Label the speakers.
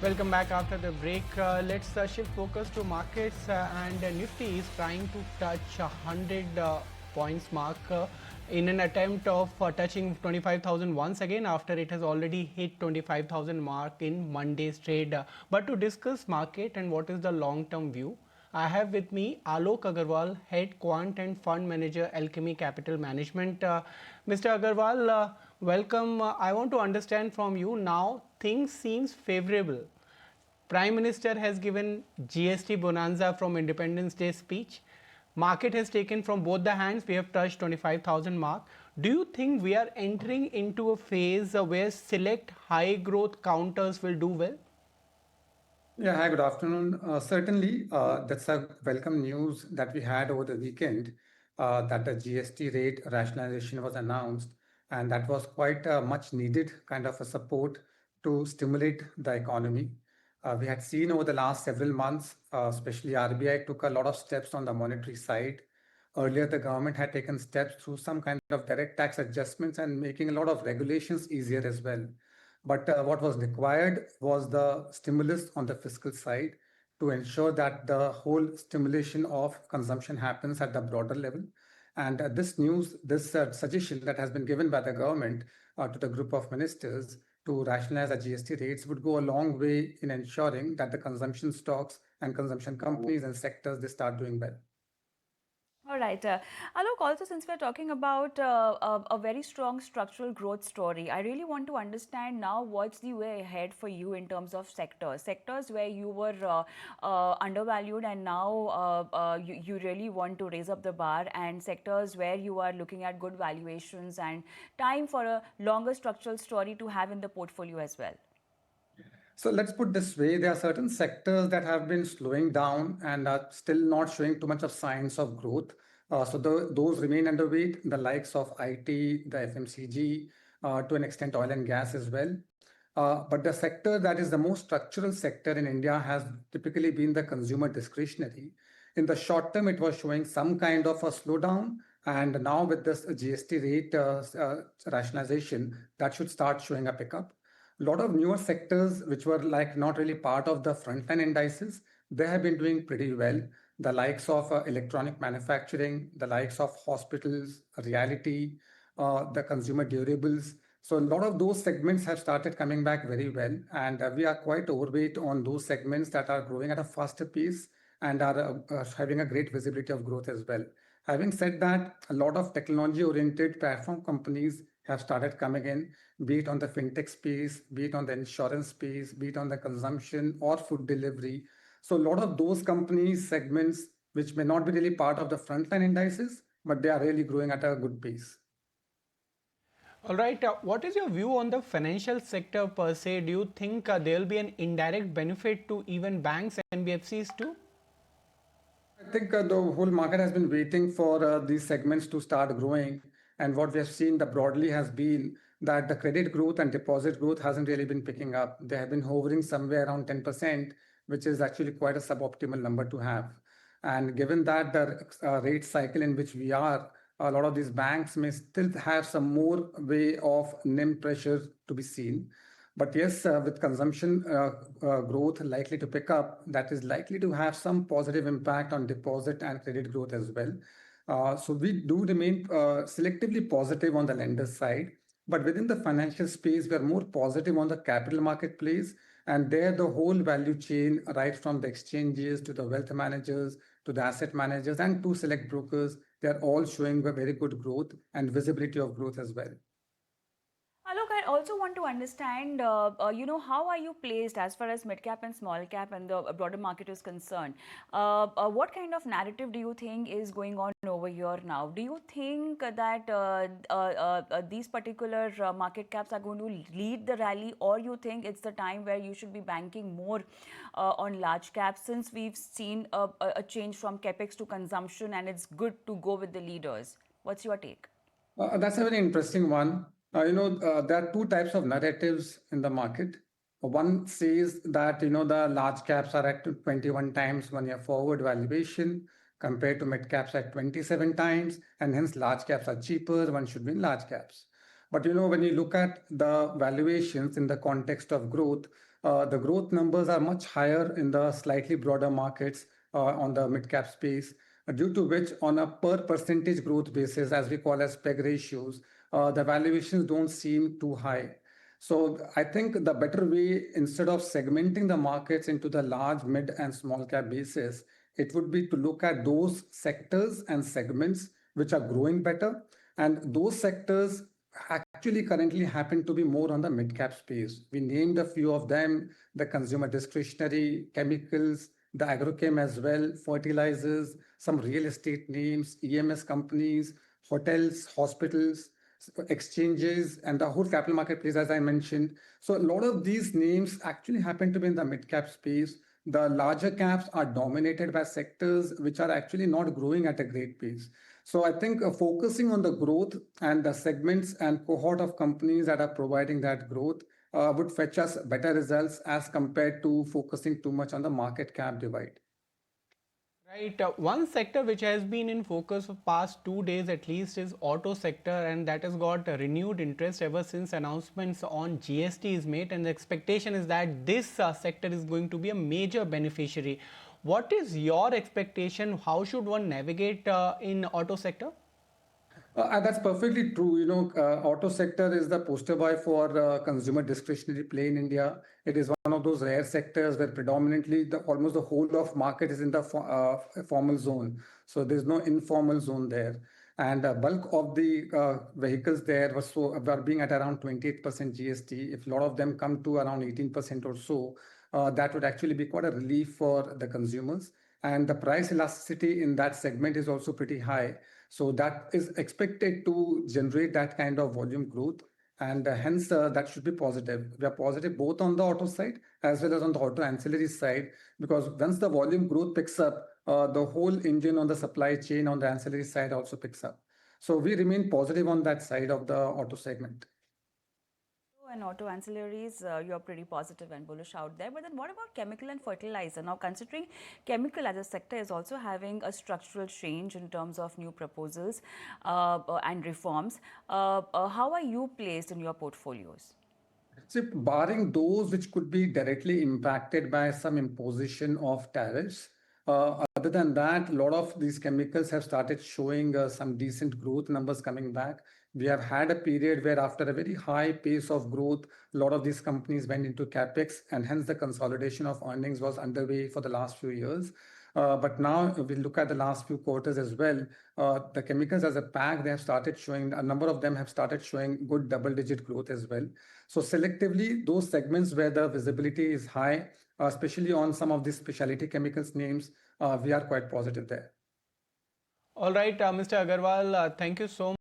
Speaker 1: Welcome back after the break. Let's shift focus to markets and Nifty is trying to touch 100 points mark in an attempt of touching 25,000 once again after it has already hit 25,000 mark in Monday's trade. But to discuss market and what is the long-term view, I have with me Alok Agarwal, Head Quant and Fund Manager, Alchemy Capital Management. Mr. Agarwal, welcome. I want to understand from you now. Things seems favorable. Prime Minister has given GST bonanza from Independence Day speech. Market has taken from both the hands. We have touched 25,000 mark. Do you think we are entering into a phase where select high growth counters will do well?
Speaker 2: Yeah, hi, good afternoon. Certainly, that's a welcome news that we had over the weekend that the GST rate rationalization was announced, and that was quite a much needed kind of a support to stimulate the economy. We had seen over the last several months, especially RBI took a lot of steps on the monetary side. Earlier, the government had taken steps through some kind of direct tax adjustments and making a lot of regulations easier as well. But what was required was the stimulus on the fiscal side to ensure that the whole stimulation of consumption happens at the broader level. And this suggestion that has been given by the government to the group of ministers to rationalize the GST rates would go a long way in ensuring that the consumption stocks and consumption companies and sectors, they start doing well.
Speaker 3: All right. Alok, also since we're talking about a very strong structural growth story, I really want to understand now what's the way ahead for you in terms of sectors. Sectors where you were undervalued and now you really want to raise up the bar, and sectors where you are looking at good valuations and time for a longer structural story to have in the portfolio as well.
Speaker 2: So let's put this way, there are certain sectors that have been slowing down and are still not showing too much of signs of growth. Those remain underweight, the likes of IT, the FMCG, to an extent oil and gas as well. But the sector that is the most structural sector in India has typically been the consumer discretionary. In the short term, it was showing some kind of a slowdown. And now with this GST rate rationalization, that should start showing a pickup. A lot of newer sectors which were like not really part of the frontline indices, they have been doing pretty well. The likes of electronic manufacturing, the likes of hospitals, reality, the consumer durables. So a lot of those segments have started coming back very well, and we are quite overweight on those segments that are growing at a faster pace and are having a great visibility of growth as well. Having said that, a lot of technology-oriented platform companies have started coming in, be it on the fintech space, be it on the insurance space, be it on the consumption or food delivery. So a lot of those companies, segments, which may not be really part of the frontline indices, but they are really growing at a good pace.
Speaker 1: All right. What is your view on the financial sector per se? Do you think there will be an indirect benefit to even banks and NBFCs too?
Speaker 2: I think the whole market has been waiting for these segments to start growing. And what we have seen the broadly has been that the credit growth and deposit growth hasn't really been picking up. They have been hovering somewhere around 10%, which is actually quite a suboptimal number to have. And given that the rate cycle in which we are, a lot of these banks may still have some more way of NIM pressure to be seen. But yes, with consumption growth likely to pick up, that is likely to have some positive impact on deposit and credit growth as well. So we do remain selectively positive on the lender side, but within the financial space, we are more positive on the capital marketplace. And there, the whole value chain, right from the exchanges to the wealth managers, to the asset managers, and to select brokers, they are all showing a very good growth and visibility of growth as well.
Speaker 3: Alok, I also want to understand, how are you placed as far as mid cap and small cap and the broader market is concerned? What kind of narrative do you think is going on over here now? Do you think that these particular market caps are going to lead the rally, or you think it's the time where you should be banking more on large caps, since we've seen a change from capex to consumption and it's good to go with the leaders? What's your take?
Speaker 2: That's a very interesting one. There are two types of narratives in the market. One says that, the large caps are at 21 times 1 year forward valuation compared to mid caps at 27 times, and hence large caps are cheaper, one should be in large caps. But when you look at the valuations in the context of growth, the growth numbers are much higher in the slightly broader markets on the mid cap space, due to which on a per percentage growth basis, as we call as PEG ratios, the valuations don't seem too high. So I think the better way, instead of segmenting the markets into the large, mid, and small cap basis, it would be to look at those sectors and segments which are growing better. And those sectors actually currently happen to be more on the mid cap space. We named a few of them: the consumer discretionary, chemicals, the agrochem as well, fertilizers, some real estate names, EMS companies, hotels, hospitals, exchanges, and the whole capital marketplace, as I mentioned. So a lot of these names actually happen to be in the mid cap space. The larger caps are dominated by sectors which are actually not growing at a great pace. So I think focusing on the growth and the segments and cohort of companies that are providing that growth would fetch us better results as compared to focusing too much on the market cap divide.
Speaker 1: Right. One sector which has been in focus for past 2 days at least is auto sector, and that has got renewed interest ever since announcements on GST is made, and the expectation is that this sector is going to be a major beneficiary. What is your expectation? How should one navigate in auto sector?
Speaker 2: That's perfectly true. Auto sector is the poster boy for consumer discretionary play in India. It is one of those rare sectors where predominantly almost the whole of market is in the formal zone. So there's no informal zone there. And bulk of the vehicles there were being at around 28% GST. If a lot of them come to around 18% or so, that would actually be quite a relief for the consumers. And the price elasticity in that segment is also pretty high. So that is expected to generate that kind of volume growth. And hence, that should be positive. We are positive both on the auto side as well as on the auto ancillary side, because once the volume growth picks up, the whole engine on the supply chain on the ancillary side also picks up. So we remain positive on that side of the auto segment.
Speaker 3: And auto ancillaries, you're pretty positive and bullish out there. But then what about chemical and fertilizer? Now, considering chemical as a sector is also having a structural change in terms of new proposals and reforms, how are you placed in your portfolios?
Speaker 2: So, barring those which could be directly impacted by some imposition of tariffs, other than that, a lot of these chemicals have started showing some decent growth numbers coming back. We have had a period where, after a very high pace of growth, a lot of these companies went into capex, and hence the consolidation of earnings was underway for the last few years. But now, if we look at the last few quarters as well, the chemicals as a pack, they have started showing, a number of them have started showing good double-digit growth as well. So selectively, those segments where the visibility is high, especially on some of these specialty chemicals names, we are quite positive there.
Speaker 1: All right, Mr. Agarwal, thank you so much.